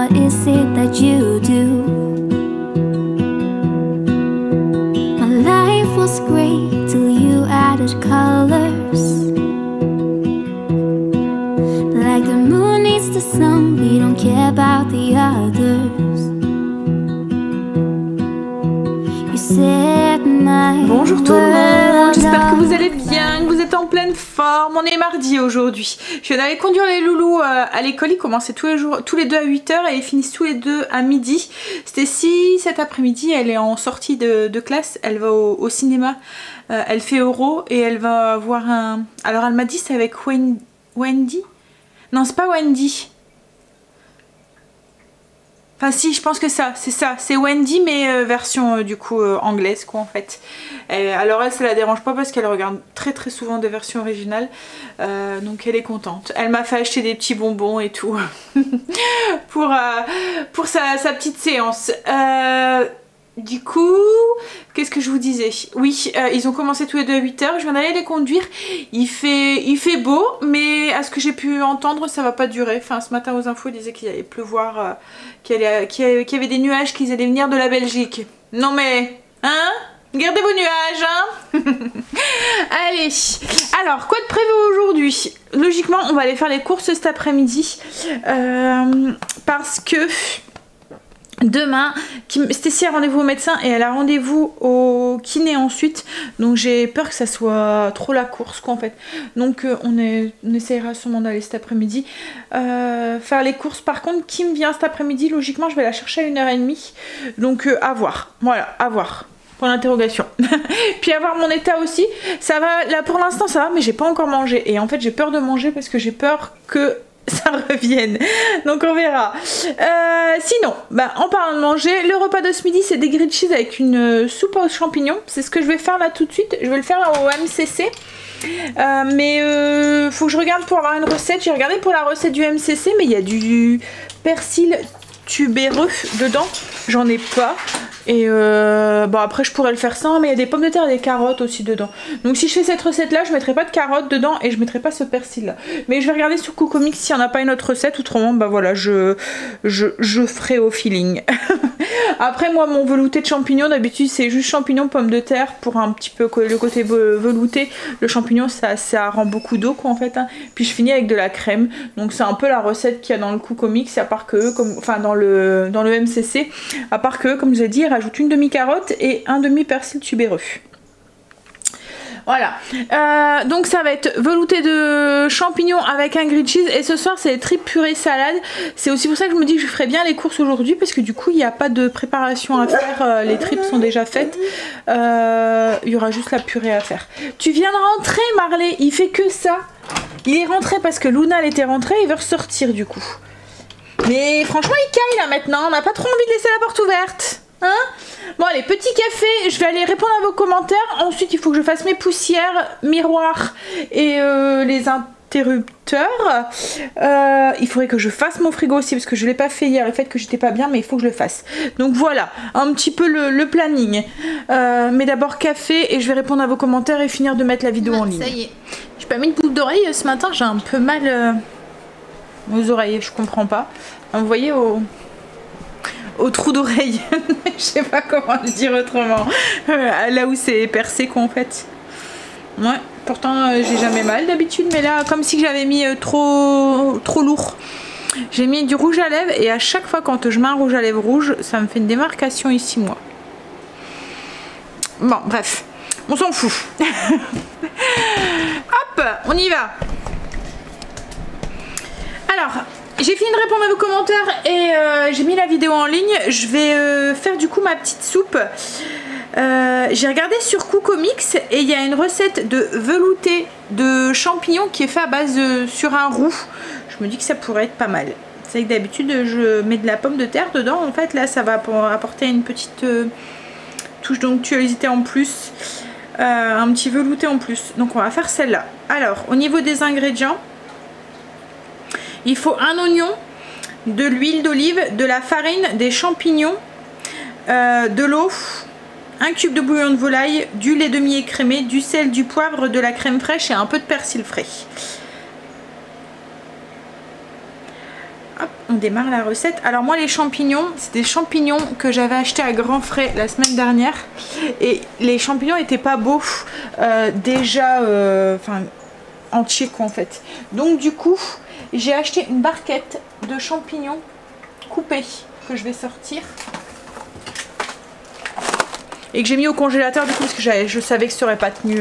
what is it that you do? My life was great till you added colors. Like the moon needs the sun, we don't care about the others. You set my Bonjour tout le monde, j'espère que vous allez world bien, que vous êtes en pleine forme. On est mardi aujourd'hui. Je viens d'aller conduire les loulous à l'école, ils commençaient tous les deux à 8 h et ils finissent tous les deux à midi. C'était si cet après-midi, elle est en sortie de classe, elle va au cinéma, elle fait Euro et elle va voir un... Alors elle m'a dit c'est avec Wendy. Non, c'est pas Wendy. Enfin si, je pense que c'est ça, c'est Wendy mais version du coup anglaise quoi en fait. Alors elle, ça la dérange pas parce qu'elle regarde très souvent des versions originales, donc elle est contente. Elle m'a fait acheter des petits bonbons et tout pour sa petite séance. Du coup, qu'est-ce que je vous disais? Oui, ils ont commencé tous les deux à 8 h, je viens d'aller les conduire. Il fait beau, mais à ce que j'ai pu entendre, ça va pas durer. Enfin, ce matin aux infos, ils disaient qu'il allait pleuvoir, qu'il y avait des nuages qui allaient venir de la Belgique. Non mais, hein? Gardez vos nuages, hein. Allez, alors, quoi de prévu aujourd'hui? Logiquement, on va aller faire les courses cet après-midi, parce que... demain, Stécie a rendez-vous au médecin et elle a rendez-vous au kiné ensuite, donc j'ai peur que ça soit trop la course quoi en fait. Donc on essaiera sûrement d'aller cet après-midi faire les courses. Par contre, Kim vient cet après-midi, logiquement je vais la chercher à 1 h 30, donc à voir, voilà, à voir. Pour l'interrogation. Puis avoir mon état aussi, ça va, là pour l'instant ça va, mais j'ai pas encore mangé et en fait j'ai peur de manger parce que j'ai peur que ça revienne, donc on verra. Sinon, en parlant de manger, le repas de ce midi c'est des grilled cheese avec une soupe aux champignons. C'est ce que je vais faire là tout de suite. Je vais le faire au MCC, mais faut que je regarde pour avoir une recette. J'ai regardé pour la recette du MCC, mais il y a du persil tubéreux dedans, j'en ai pas. Et après je pourrais le faire sans, mais il y a des pommes de terre et des carottes aussi dedans. Donc si je fais cette recette là, je mettrai pas de carottes dedans et je mettrai pas ce persil là. Mais je vais regarder sur Cocomics s'il n'y en a pas une autre recette. Autrement, voilà, je ferai au feeling. Après moi, mon velouté de champignons, d'habitude c'est juste champignons, pommes de terre pour un petit peu le côté velouté. Le champignon ça rend beaucoup d'eau quoi en fait, hein. Puis je finis avec de la crème. Donc c'est un peu la recette qu'il y a dans le Cocomics, à part que dans le MCC, à part que comme je vous ai dit, rajoute une demi-carotte et un demi-persil tubéreux. Voilà, donc ça va être velouté de champignons avec un grilled cheese et ce soir c'est les tripes purée salade. C'est aussi pour ça que je me dis que je ferai bien les courses aujourd'hui parce que du coup il n'y a pas de préparation à faire, les tripes sont déjà faites, il y aura juste la purée à faire. Tu viens de rentrer Marley, il fait que ça. Il est rentré parce que Luna elle était rentrée, il veut ressortir du coup. Mais franchement il caille là maintenant, on n'a pas trop envie de laisser la porte ouverte. Hein? Bon allez, petit café, je vais aller répondre à vos commentaires. Ensuite il faut que je fasse mes poussières, miroirs et les interrupteurs. Il faudrait que je fasse mon frigo aussi parce que je l'ai pas fait hier, le fait que j'étais pas bien, mais il faut que je le fasse. Donc voilà, un petit peu le planning. Mais d'abord café et je vais répondre à vos commentaires et finir de mettre la vidéo en ligne. Ça y est, j'ai pas mis de boucle d'oreille ce matin, j'ai un peu mal aux oreilles, je comprends pas. Vous voyez au trou d'oreille, je sais pas comment le dire autrement, là où c'est percé quoi en fait. Ouais, pourtant j'ai jamais mal d'habitude, mais là comme si j'avais mis trop lourd. J'ai mis du rouge à lèvres et à chaque fois quand je mets un rouge à lèvres rouge, ça me fait une démarcation ici moi. Bon bref, on s'en fout. Hop, on y va. Alors, j'ai fini de répondre à vos commentaires et j'ai mis la vidéo en ligne. Je vais faire du coup ma petite soupe. J'ai regardé sur Cocomics et il y a une recette de velouté de champignons qui est fait à base sur un roux. Je me dis que ça pourrait être pas mal. C'est que d'habitude je mets de la pomme de terre dedans. En fait là ça va apporter une petite touche d'onctuosité en plus. Un petit velouté en plus. Donc on va faire celle-là. Alors au niveau des ingrédients, il faut un oignon, de l'huile d'olive, de la farine, des champignons, de l'eau, un cube de bouillon de volaille, du lait demi-écrémé, du sel, du poivre, de la crème fraîche et un peu de persil frais. Hop, on démarre la recette. Alors moi les champignons, c'est des champignons que j'avais acheté à grands frais la semaine dernière. Et les champignons étaient pas beaux, déjà entiers quoi en fait. Donc du coup j'ai acheté une barquette de champignons coupés que je vais sortir. Et que j'ai mis au congélateur du coup parce que je savais que ça aurait pas tenu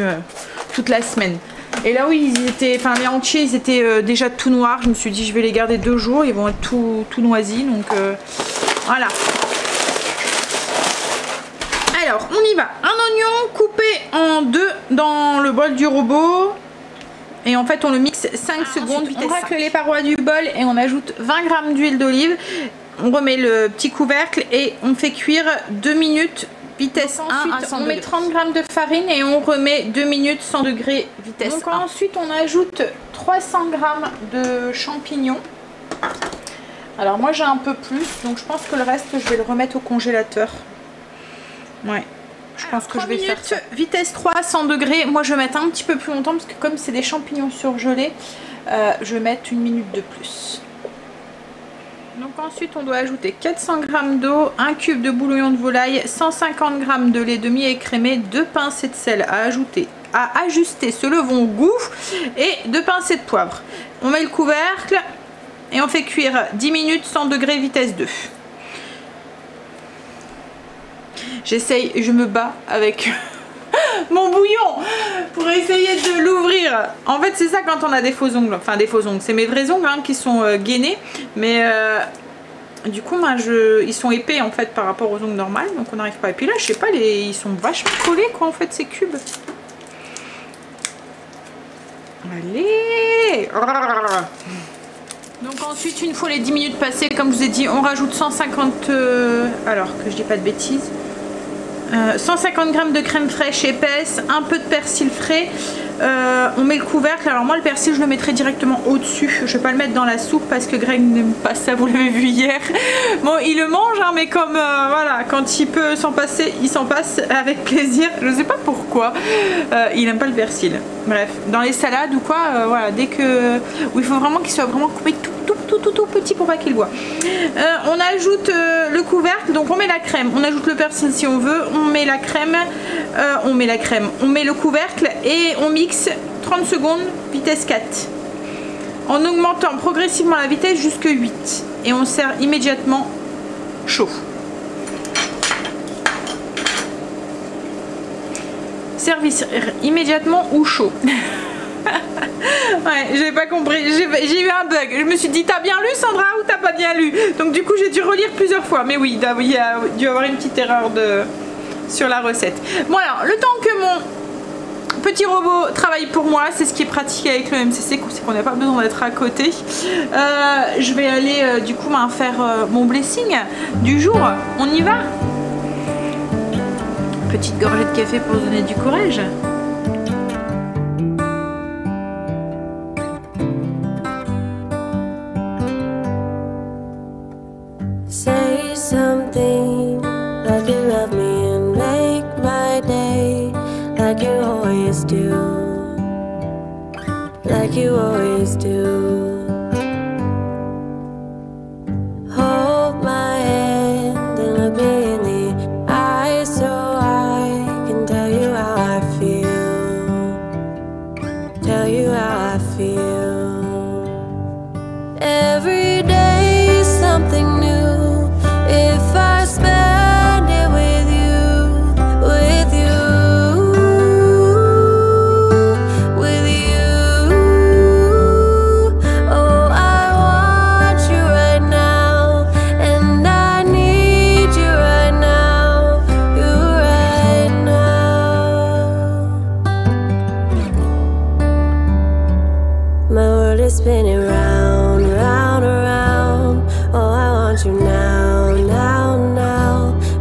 toute la semaine. Et là oui ils étaient, enfin les entiers ils étaient déjà tout noirs. Je me suis dit je vais les garder 2 jours, ils vont être tout noisis. Donc voilà. Alors on y va. Un oignon coupé en 2 dans le bol du robot. Et en fait on le mixe 5 secondes. On racle les parois du bol et on ajoute 20 g d'huile d'olive. On remet le petit couvercle et on fait cuire 2 minutes. Vitesse 1. Ensuite, on met 30 g de farine et on remet 2 minutes 100 degrés vitesse 1. Donc ensuite, on ajoute 300 g de champignons. Alors moi, j'ai un peu plus, donc je pense que le reste, je vais le remettre au congélateur. Ouais, je pense que je vais faire ça. Vitesse 3, 100 degrés. Moi, je vais mettre un petit peu plus longtemps parce que comme c'est des champignons surgelés, je vais mettre 1 minute de plus. Donc ensuite on doit ajouter 400 g d'eau, 1 cube de bouillon de volaille, 150 g de lait demi-écrémé, 2 pincées de sel à ajuster selon vos goût et 2 pincées de poivre. On met le couvercle et on fait cuire 10 minutes 100 degrés vitesse 2. J'essaye, je me bats avec mon bouillon pour essayer de l'ouvrir. En fait c'est ça quand on a des faux ongles, enfin des faux ongles, c'est mes vrais ongles hein, qui sont gainés, mais du coup moi, ils sont épais en fait par rapport aux ongles normales, donc on n'arrive pas. Et puis là je sais pas, ils sont vachement collés quoi en fait ces cubes. Allez. Donc ensuite une fois les 10 minutes passées, comme je vous ai dit, on rajoute 150 alors que je dis pas de bêtises, 150 g de crème fraîche épaisse, un peu de persil frais, on met le couvercle. Alors moi le persil je le mettrai directement au dessus, je vais pas le mettre dans la soupe parce que Greg n'aime pas ça, vous l'avez vu hier. Bon il le mange hein, mais comme voilà, quand il peut s'en passer il s'en passe avec plaisir, je sais pas pourquoi, il aime pas le persil. Bref, dans les salades ou quoi, voilà, dès que, où il faut vraiment qu'il soit vraiment coupé tout petit pour pas qu'il voit. On ajoute le couvercle, donc on met la crème, on ajoute le persil si on veut, on met la crème, on met le couvercle et on mixe 30 secondes vitesse 4 en augmentant progressivement la vitesse jusqu'à 8 et on sert immédiatement chaud. Service immédiatement ou chaud. Ouais, j'avais pas compris, j'ai eu un bug. Je me suis dit, t'as bien lu Sandra ou t'as pas bien lu? Donc du coup j'ai dû relire plusieurs fois. Mais oui, il y a dû avoir une petite erreur sur la recette. Bon alors, le temps que mon petit robot travaille pour moi, c'est ce qui est pratique avec le MCC, c'est qu'on n'a pas besoin d'être à côté. Je vais aller du coup faire mon blessing du jour. On y va? Petite gorgée de café pour donner du courage. Say something like you love me and make my day, like you always do, like you always do. Hold my hand and look me in the eyes so I can tell you how I feel, tell you how I feel. Every day is something new. If I spend it with you, with you, with you. Oh, I want you right now, and I need you right now, you right now. My world is spinning round, round, around. Oh, I want you now.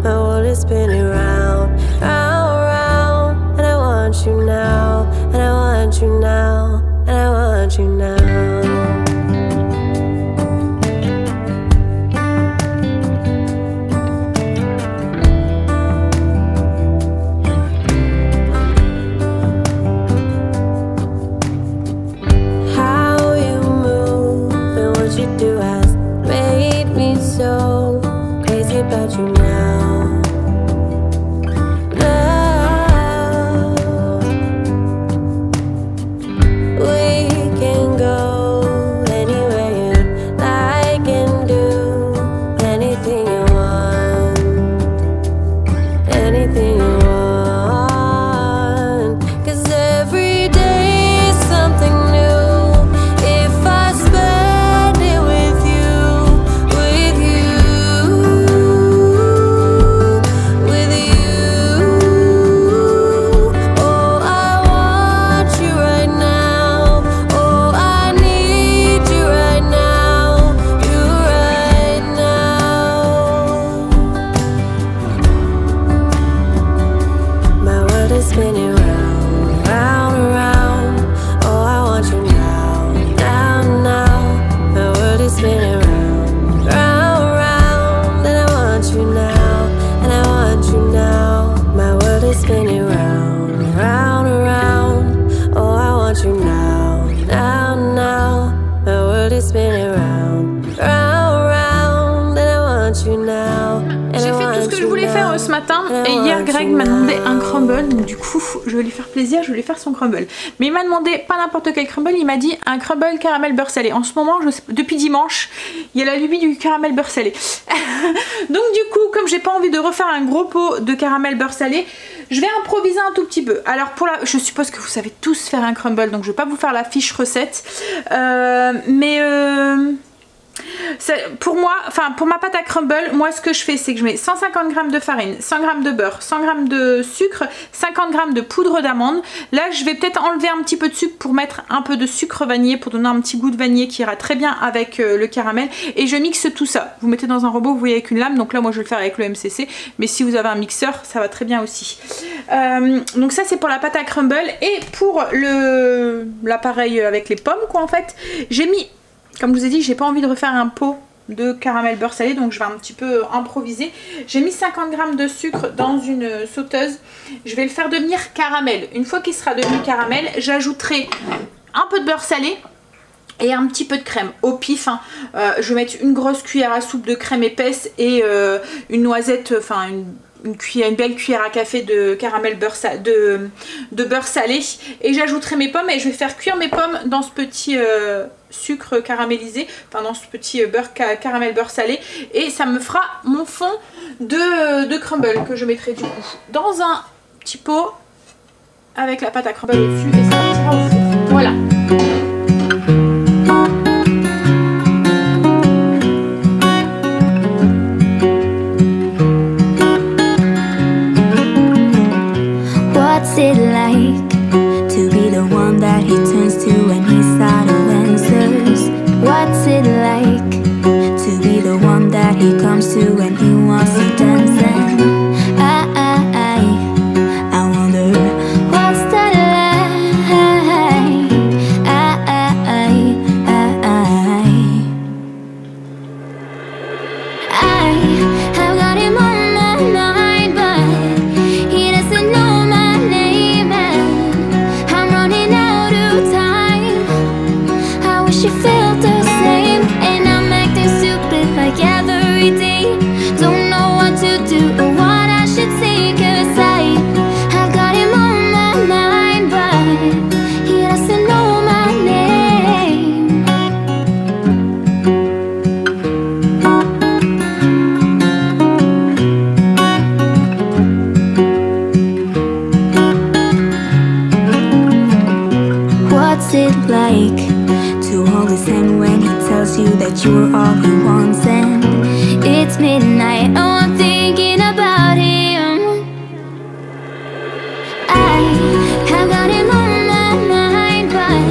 My world is spinning round, round, round. And I want you now, and I want you now, and I want you now. How you move and what you do has je voulais faire ce matin, et hier Greg m'a demandé un crumble, donc du coup je vais lui faire plaisir, je vais lui faire son crumble. Mais il m'a demandé pas n'importe quel crumble, il m'a dit un crumble caramel beurre salé. En ce moment, depuis dimanche, il y a la lubie du caramel beurre salé. Donc du coup, comme j'ai pas envie de refaire un gros pot de caramel beurre salé, je vais improviser un tout petit peu. Alors je suppose que vous savez tous faire un crumble, donc je vais pas vous faire la fiche recette. Pour moi, enfin pour ma pâte à crumble, moi ce que je fais c'est que je mets 150 g de farine, 100 g de beurre, 100 g de sucre, 50 g de poudre d'amande. Là je vais peut-être enlever un petit peu de sucre pour mettre un peu de sucre vanillé pour donner un petit goût de vanillé qui ira très bien avec le caramel, et je mixe tout ça. Vous mettez dans un robot, vous voyez, avec une lame, donc là moi je vais le faire avec le MCC, mais si vous avez un mixeur ça va très bien aussi. Donc ça c'est pour la pâte à crumble. Et pour l'appareil avec les pommes quoi, en fait j'ai mis, comme je vous ai dit, j'ai pas envie de refaire un pot de caramel beurre salé, donc je vais un petit peu improviser. J'ai mis 50 g de sucre dans une sauteuse, je vais le faire devenir caramel. Une fois qu'il sera devenu caramel, j'ajouterai un peu de beurre salé et un petit peu de crème au pif, hein. Je vais mettre une grosse cuillère à soupe de crème épaisse et une noisette, enfin une belle cuillère à café de caramel beurre de beurre salé, et j'ajouterai mes pommes et je vais faire cuire mes pommes dans ce petit sucre caramélisé, enfin dans ce petit caramel beurre salé, et ça me fera mon fond de crumble que je mettrai du coup dans un petit pot avec la pâte à crumble au-dessus, et ça partira au four. Voilà. What's it like to be the one that he turns to when he's out of answers? What's it like to be the one that he comes to when he wants to dance? And I wonder what's that like? I've got him on my mind, but he doesn't know my name, and I'm running out of time. I wish you felt the same, and I'm acting stupid like every day. Don't know what to do or what I should say, 'cause I've got him on my mind, but he doesn't know my name. What's it like to hold his hand when he tells you that you're all he wants? And it's midnight, oh I'm thinking about him. I've got him on my mind, but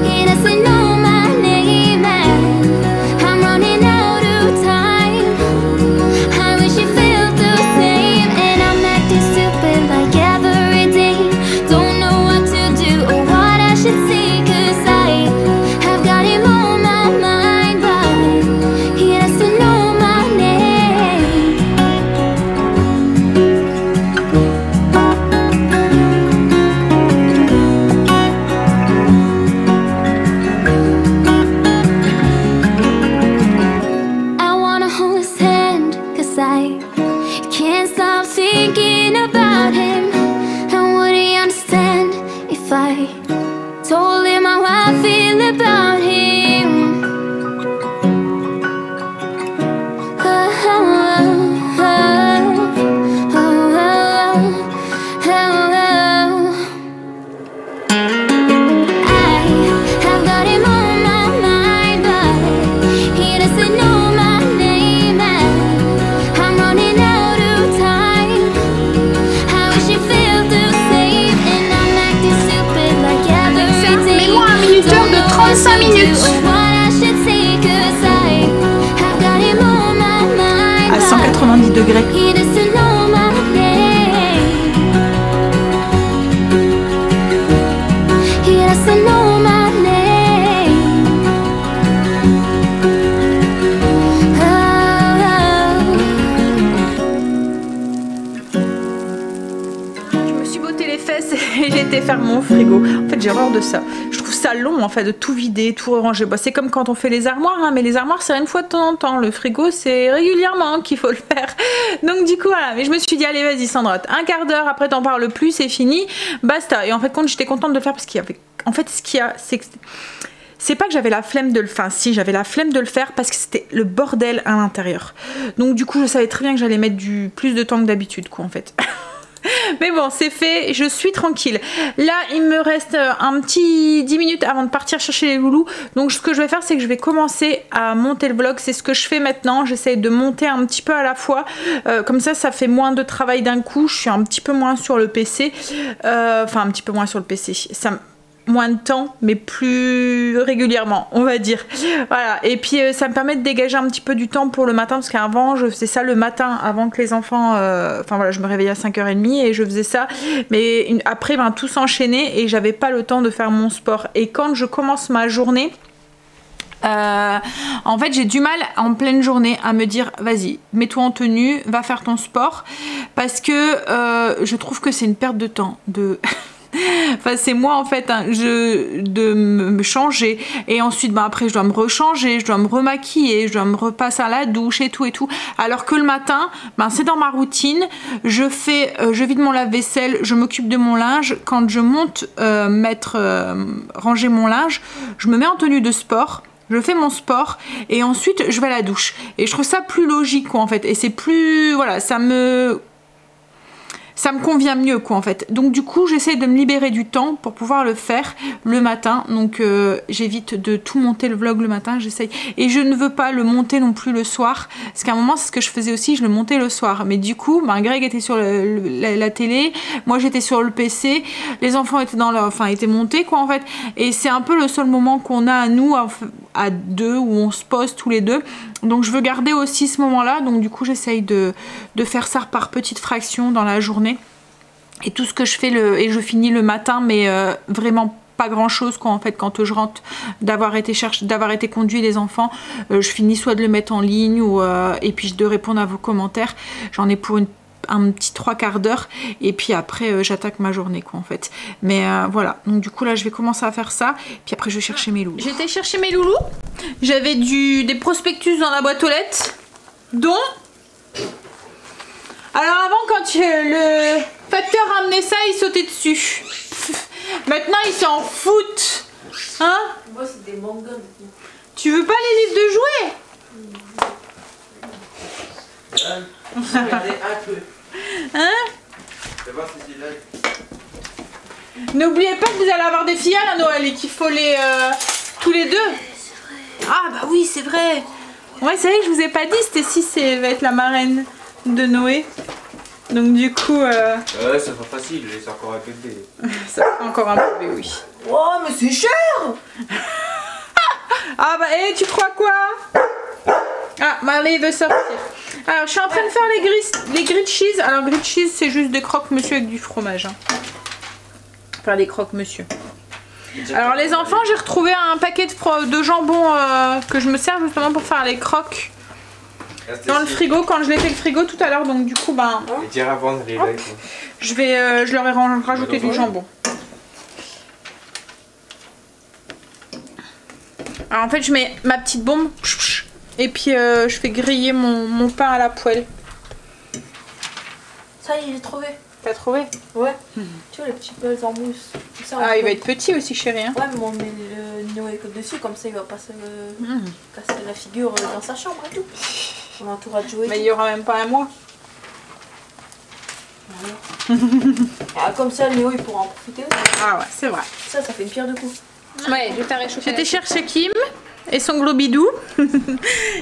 he doesn't know my name, and I'm running out of time. I wish you felt the same, and I'm acting stupid like every day. Don't know what to do or what I should say, 'cause I've got him on my mind, but he doesn't know my name. I wanna hold his hand, 'cause I can't stop thinking about him. And would he understand if I told him how I feel about him? I've got him on my mind, but he doesn't know my name, and I'm running out of time. I wish you felt the same, and I'm acting stupid like every day. Mets-moi un minuteur de 35 minutes à 190 degrés. He doesn't know my name. He doesn't know my name. Je me suis botté les fesses et j'étais vais faire mon frigo. En fait, j'ai horreur de ça. Je trouve ça long, en fait, de tout vider, tout ranger. Bon, c'est comme quand on fait les armoires, hein, mais les armoires, c'est une fois de temps en temps. Le frigo, c'est régulièrement qu'il faut le faire. Donc, du coup, voilà. Mais je me suis dit, allez, vas-y, Sandra, un quart d'heure, après, t'en parles plus, c'est fini. Basta. Et en fait, quand j'étais contente de le faire, parce qu'il y avait... En fait, ce qu'il y a, c'est que... C'est pas que j'avais la flemme de le faire, si j'avais la flemme de le faire parce que c'était le bordel à l'intérieur. Donc du coup je savais très bien que j'allais mettre plus de temps que d'habitude quoi en fait. Mais bon c'est fait, je suis tranquille. Là il me reste un petit 10 minutes avant de partir chercher les loulous. Donc ce que je vais faire c'est que je vais commencer à monter le vlog. C'est ce que je fais maintenant, j'essaie de monter un petit peu à la fois. Comme ça fait moins de travail d'un coup. Je suis un petit peu moins sur le PC. Enfin un petit peu moins sur le PC. Moins de temps mais plus régulièrement on va dire, voilà. Et puis ça me permet de dégager un petit peu du temps pour le matin parce qu'avant je faisais ça le matin avant que les enfants enfin voilà, je me réveillais à 5h30 et je faisais ça, mais après tout s'enchaînait et j'avais pas le temps de faire mon sport. Et quand je commence ma journée en fait j'ai du mal en pleine journée à me dire vas-y mets-toi en tenue, va faire ton sport, parce que je trouve que c'est une perte de temps de enfin c'est moi en fait hein, de me changer et ensuite après je dois me rechanger, je dois me remaquiller, je dois me repasser à la douche et tout, alors que le matin c'est dans ma routine, je vide mon lave-vaisselle, je m'occupe de mon linge, quand je monte ranger mon linge, je me mets en tenue de sport, je fais mon sport et ensuite je vais à la douche et je trouve ça plus logique quoi en fait, et c'est plus voilà, ça me convient mieux quoi en fait. Donc du coup j'essaie de me libérer du temps pour pouvoir le faire le matin. Donc j'évite de tout monter le vlog le matin, j'essaye. Et je ne veux pas le monter non plus le soir, parce qu'à un moment c'est ce que je faisais aussi, je le montais le soir. Mais du coup Greg était sur la télé, moi j'étais sur le PC, les enfants étaient étaient montés quoi en fait. Et c'est un peu le seul moment qu'on a à nous à deux où on se pose tous les deux. Donc je veux garder aussi ce moment là, donc du coup j'essaye de faire ça par petites fractions dans la journée. Et tout ce que je fais et je finis le matin, mais vraiment pas grand chose quoi en fait. Quand je rentre d'avoir été conduit les enfants, je finis soit de le mettre en ligne ou et puis de répondre à vos commentaires. J'en ai pour un petit 3/4 d'heure et puis après j'attaque ma journée quoi en fait. Mais voilà, donc du coup là je vais commencer à faire ça, puis après je vais chercher mes loulous. J'étais chercher mes loulous, j'avais des prospectus dans la boîte aux lettres, dont alors avant quand le facteur ramenait ça il sautait dessus. Maintenant il s'en fout, hein. Moi c'est des mangas. Tu veux pas les livres de jouets? Regardez un peu. Hein? Je vais voir si c'est là. N'oubliez pas que vous allez avoir des filles à Noël et qu'il faut les tous les deux. Ah bah oui c'est vrai. Ouais c'est vrai que je vous ai pas dit, c'était si va être la marraine de Noé. Donc du coup ouais ça sera facile, c'est encore un bébé. ça sera encore un bébé oui. Oh mais c'est cher. Ah bah et tu crois quoi? Ah Marley veut sortir. Alors je suis en train de faire les grilled cheese. Alors grilled cheese c'est juste des croque-monsieur avec du fromage hein. Enfin des croque-monsieur. Alors les enfants j'ai retrouvé un paquet de jambon que je me sers justement pour faire les croques dans le frigo quand je l'ai fait le frigo tout à l'heure, donc du coup je leur ai rajouté du jambon. Alors en fait je mets ma petite bombe et puis je fais griller mon pain à la poêle. Ça y est, j'ai trouvé. T'as trouvé? Ouais. Tu vois les petits belles en mousse. Ça, ah il va être petit aussi chéri hein. Ouais mais on met le Noé dessus comme ça il va pas se casser la figure dans sa chambre et tout. On entourera de jouer. Mais il y aura même pas un mois. Ah, comme ça Léo il pourra en profiter aussi. Ah ouais c'est vrai. Ça fait une pierre de coups. Ouais je vais faire réchauffer. J'étais chercher Kim et son gros bidou.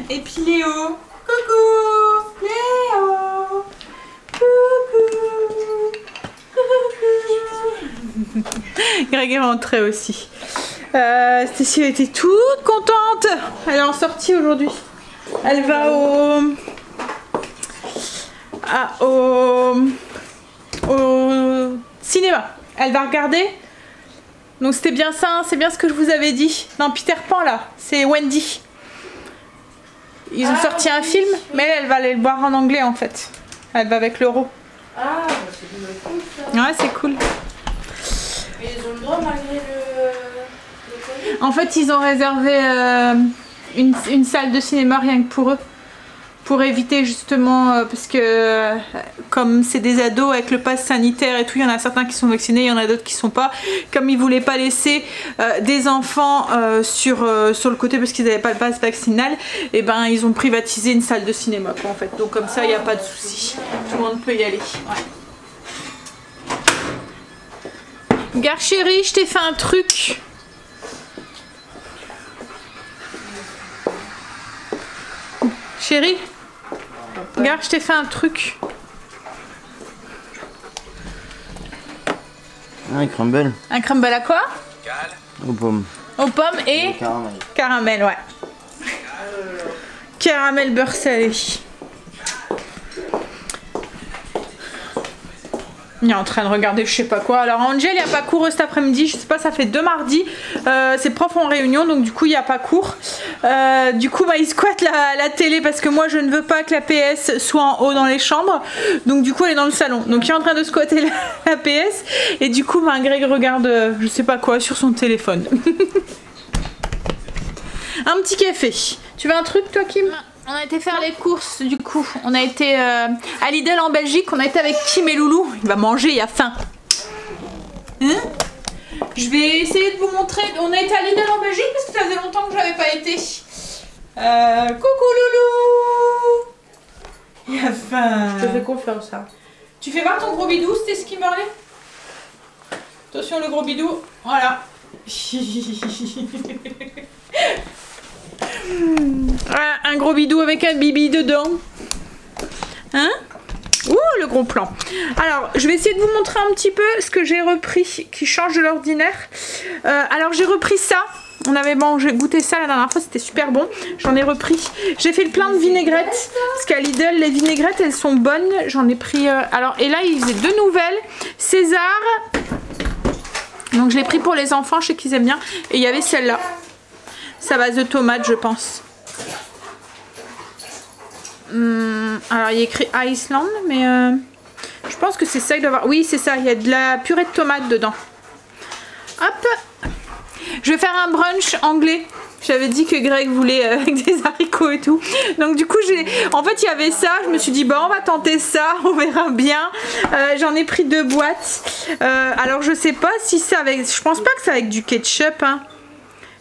Et puis Léo. Coucou Léo. Greg est rentré aussi. Stacy était toute contente. Elle est en sortie aujourd'hui. Elle va au cinéma. Elle va regarder. Donc c'était bien ça, hein, c'est bien ce que je vous avais dit. Non, Peter Pan là, c'est Wendy. Ils ont sorti un film, mais elle va aller le voir en anglais en fait. Elle va avec l'euro. Ah, c'est cool ça. Ouais, c'est cool. Mais ils ont le droit malgré le Covid. En fait, ils ont réservé une salle de cinéma rien que pour eux. Pour éviter justement, parce que comme c'est des ados avec le pass sanitaire et tout, il y en a certains qui sont vaccinés, il y en a d'autres qui sont pas. Comme ils voulaient pas laisser des enfants sur le côté parce qu'ils n'avaient pas le pass vaccinal, et ben ils ont privatisé une salle de cinéma quoi, en fait. Donc comme ça, il n'y a pas de souci. Tout le monde peut y aller. Ouais. Gare chérie, je t'ai fait un truc. Chérie, regarde, je t'ai fait un truc. Un crumble. Un crumble à quoi? Aux pommes. Aux pommes et Caramel. caramel, ouais. Caramel beurre salé. Il est en train de regarder je sais pas quoi. Alors Angel, il n'y a pas cours cet après-midi. Je sais pas, ça fait 2 mardis. Ses profs en réunion, donc du coup il n'y a pas cours. Du coup bah, il squatte la télé parce que moi je ne veux pas que la PS soit en haut dans les chambres. Donc du coup elle est dans le salon. Donc il est en train de squatter la PS. Et du coup bah, Greg regarde je sais pas quoi sur son téléphone. Un petit café. Tu veux un truc toi Kim? On a été faire les courses du coup. On a été à Lidl en Belgique. On a été avec Kim et Loulou. Il va manger, il a faim. Hein? Je vais essayer de vous montrer. On a été à Lidl en Belgique parce que ça faisait longtemps que je n'avais pas été. Coucou Loulou. Il a faim. Je te fais confiance, hein. Tu fais voir ton gros bidou, c'était ce qui me parlait. Attention le gros bidou. Voilà. Voilà, un gros bidou avec un bibi dedans. Hein? Ouh, le gros plan. Alors, je vais essayer de vous montrer un petit peu ce que j'ai repris qui change de l'ordinaire. Alors, j'ai repris ça. On avait mangé, goûté ça la dernière fois, c'était super bon. J'en ai repris. J'ai fait le plein de vinaigrettes. Parce qu'à Lidl, les vinaigrettes, elles sont bonnes. J'en ai pris... Alors, et là, ils faisaient 2 nouvelles. César. Donc, je l'ai pris pour les enfants. Je sais qu'ils aiment bien. Et il y avait celle-là. Ça base de tomates, je pense. Alors, il y a écrit Iceland, mais je pense que c'est ça qu'il doit avoir. Oui, c'est ça. Il y a de la purée de tomates dedans. Hop. Je vais faire un brunch anglais. J'avais dit que Greg voulait avec des haricots et tout. Donc du coup, en fait, il y avait ça. Je me suis dit, bon, on va tenter ça. On verra bien. J'en ai pris 2 boîtes. Alors, je sais pas si c'est avec... Je pense pas que c'est avec du ketchup, hein.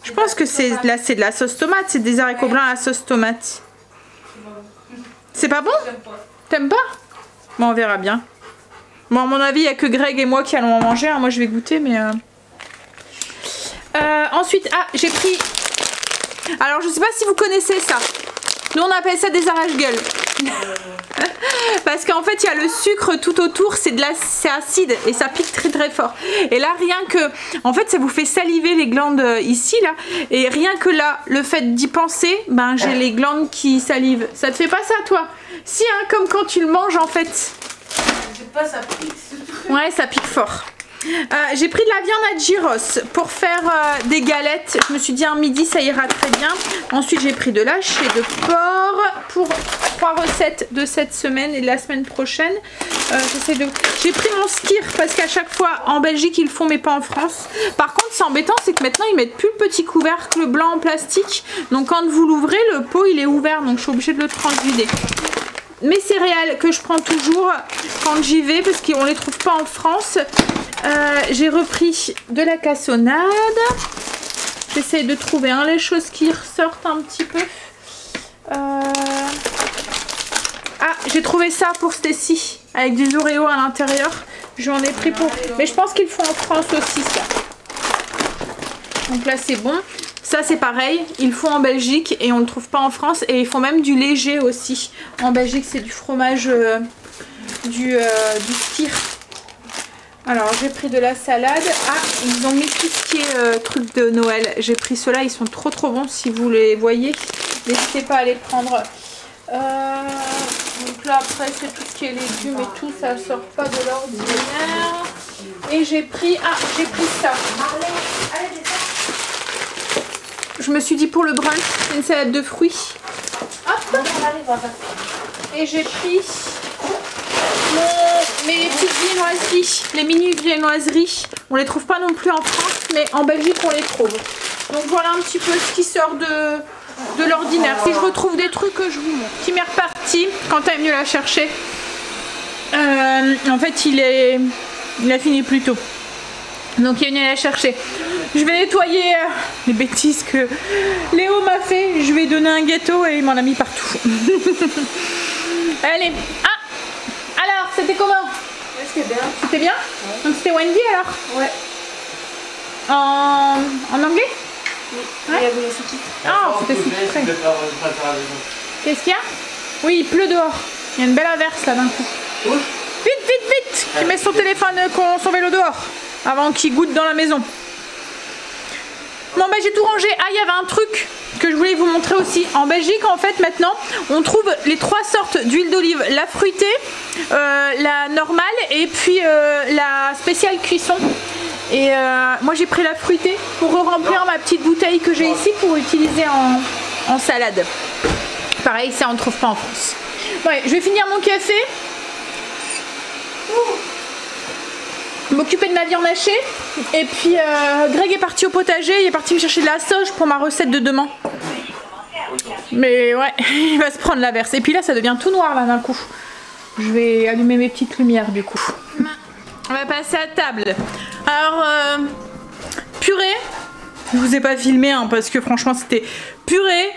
Je pense que c'est de la sauce tomate. C'est des haricots blancs à la sauce tomate. C'est pas bon? T'aimes pas? Bon, on verra bien. Bon, à mon avis, il n'y a que Greg et moi qui allons en manger. Hein. Moi, je vais goûter, mais... Ensuite, j'ai pris... Alors, je sais pas si vous connaissez ça. Nous, on appelle ça des arrache-gueules. Parce qu'en fait, il y a le sucre tout autour. C'est acide et ça pique très très fort. Et là, rien que... En fait, ça vous fait saliver les glandes ici, là. Et rien que là, le fait d'y penser, ben, j'ai les glandes qui salivent. Ça te fait pas ça, toi? Si, hein, comme quand tu le manges, en fait. Je sais pas, ça pique. Ouais, ça pique fort. J'ai pris de la viande à gyros pour faire des galettes. Je me suis dit un midi ça ira très bien. Ensuite j'ai pris de la haché de porc pour 3 recettes de cette semaine et de la semaine prochaine. J'ai pris mon skyr parce qu'à chaque fois en Belgique ils le font mais pas en France. Par contre c'est embêtant, c'est que maintenant ils mettent plus le petit couvercle blanc en plastique. Donc quand vous l'ouvrez, le pot il est ouvert, donc je suis obligée de le transvider. Mes céréales que je prends toujours quand j'y vais parce qu'on les trouve pas en France. J'ai repris de la cassonade. J'essaye de trouver les choses qui ressortent un petit peu. J'ai trouvé ça pour Stacy avec des Oreos à l'intérieur. J'en ai pris pour... Mais je pense qu'ils font en France aussi ça. Donc là c'est bon. Ça c'est pareil, ils font en Belgique et on ne le trouve pas en France. Et ils font même du léger aussi. En Belgique c'est du fromage du skyr. Alors j'ai pris de la salade. Ils ont mis tout ce qui est truc de Noël. J'ai pris ceux-là, ils sont trop bons. Si vous les voyez, n'hésitez pas à les prendre. Donc là après c'est tout ce qui est légumes et tout, ça sort pas de l'ordinaire. Et j'ai pris ça. Je me suis dit pour le brunch, une salade de fruits. Hop. Et j'ai pris mes petites viennoiseries, les mini viennoiseries On les trouve pas non plus en France, mais en Belgique on les trouve. Donc voilà un petit peu ce qui sort de l'ordinaire. Si je retrouve des trucs, je vous montre. Tim est reparti quand elle est venue la chercher. En fait il a fini plus tôt. Donc il est venu la chercher. Je vais nettoyer les bêtises que Léo m'a fait. Je vais donner un gâteau et il m'en a mis partout. Allez. Ah, alors c'était comment? Ouais, c'était bien. C'était bien? Ouais. Donc c'était Wendy alors? Ouais. En anglais? Oui. Ouais. Il y avait les sous-titres. Ah, c'était sous-titré. Qu'est-ce qu'il y a? Oui, il pleut dehors. Il y a une belle averse là d'un coup. Oui. Vite, vite, vite! Qui met son téléphone, son vélo dehors avant qu'il goûte dans la maison. Bon bah j'ai tout rangé. Ah, il y avait un truc que je voulais vous montrer aussi. En Belgique en fait maintenant on trouve les 3 sortes d'huile d'olive. La fruitée, la normale et puis la spéciale cuisson. Et moi j'ai pris la fruitée pour remplir ma petite bouteille que j'ai ici pour utiliser en salade. Pareil, ça on ne trouve pas en France. Ouais, je vais finir mon café. M'occuper de ma viande hachée. Et puis Greg est parti au potager. Il est parti me chercher de la sauge pour ma recette de demain. Mais ouais, il va se prendre l'averse. Et puis là ça devient tout noir là d'un coup. Je vais allumer mes petites lumières du coup. On va passer à table. Alors purée. Je vous ai pas filmé hein, parce que franchement c'était purée.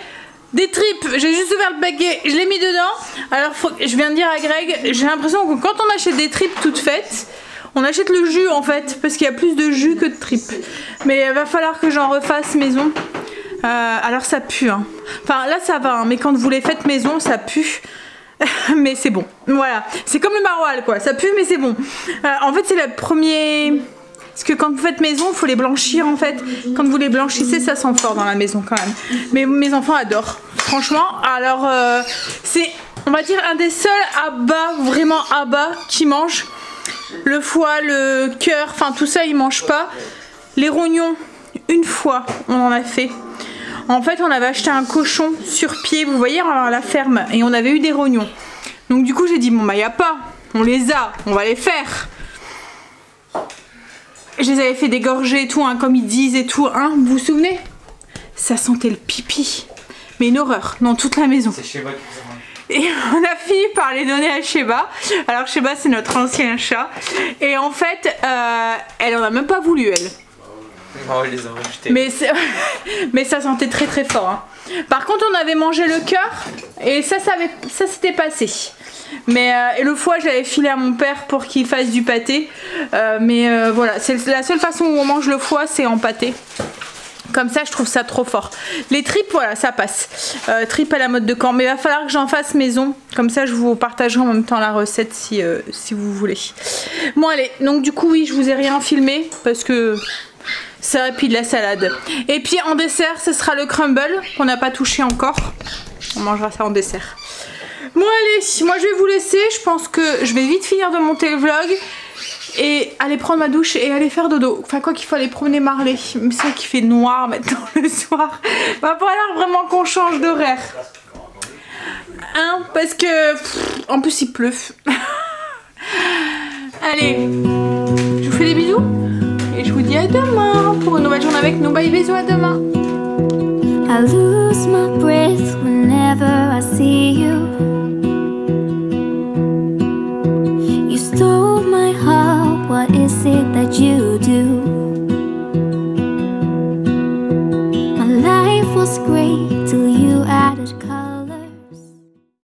Des tripes, j'ai juste ouvert le baguet, je l'ai mis dedans. Alors je viens de dire à Greg, j'ai l'impression que quand on achète des tripes toutes faites, on achète le jus en fait, parce qu'il y a plus de jus que de tripes. Mais il va falloir que j'en refasse maison. Alors ça pue hein. Enfin là ça va hein, mais quand vous les faites maison ça pue. Mais c'est bon, voilà. C'est comme le maroilles quoi, ça pue mais c'est bon. En fait c'est le premier... Parce que quand vous faites maison, il faut les blanchir en fait. Quand vous les blanchissez, ça sent fort dans la maison quand même. Mais mes enfants adorent. Franchement, alors c'est, on va dire, un des seuls à bas, vraiment à bas, qui mangent. Le foie, le cœur, enfin tout ça, ils mangent pas. Les rognons, une fois, on en a fait. En fait, on avait acheté un cochon sur pied, vous voyez, à la ferme. Et on avait eu des rognons. Donc du coup, j'ai dit, bon bah y a pas, on les a, on va les faire. Je les avais fait dégorger et tout, hein, comme ils disent et tout, hein, vous vous souvenez? Ça sentait le pipi. Mais une horreur, dans toute la maison. C'est Sheba qui fait ça. Et on a fini par les donner à Sheba. Alors Sheba c'est notre ancien chat. Et en fait, elle en a même pas voulu elle. Oh, ils les ont rejetés. Mais ça sentait très très fort. Hein. Par contre on avait mangé le cœur et ça s'était passé. Mais et le foie je l'avais filé à mon père pour qu'il fasse du pâté. Voilà, c'est la seule façon où on mange le foie, c'est en pâté. Comme ça je trouve ça trop fort. Les tripes voilà ça passe. Tripes à la mode de Caen. Mais il va falloir que j'en fasse maison. Comme ça je vous partagerai en même temps la recette si vous voulez. Bon allez, donc du coup oui je vous ai rien filmé parce que ça et puis de la salade. Et puis en dessert ce sera le crumble qu'on n'a pas touché encore. On mangera ça en dessert. Bon allez, moi je vais vous laisser, je pense que je vais vite finir de monter le vlog et aller prendre ma douche et aller faire dodo. Enfin quoi qu'il faut aller promener Marley, mais c'est vrai qu'il fait noir maintenant le soir. Va falloir vraiment qu'on change d'horaire. Hein, parce que en plus il pleut. Allez, je vous fais des bisous et je vous dis à demain pour une nouvelle journée avec nous. Bye bisous, à demain. I lose my breath whenever I see you.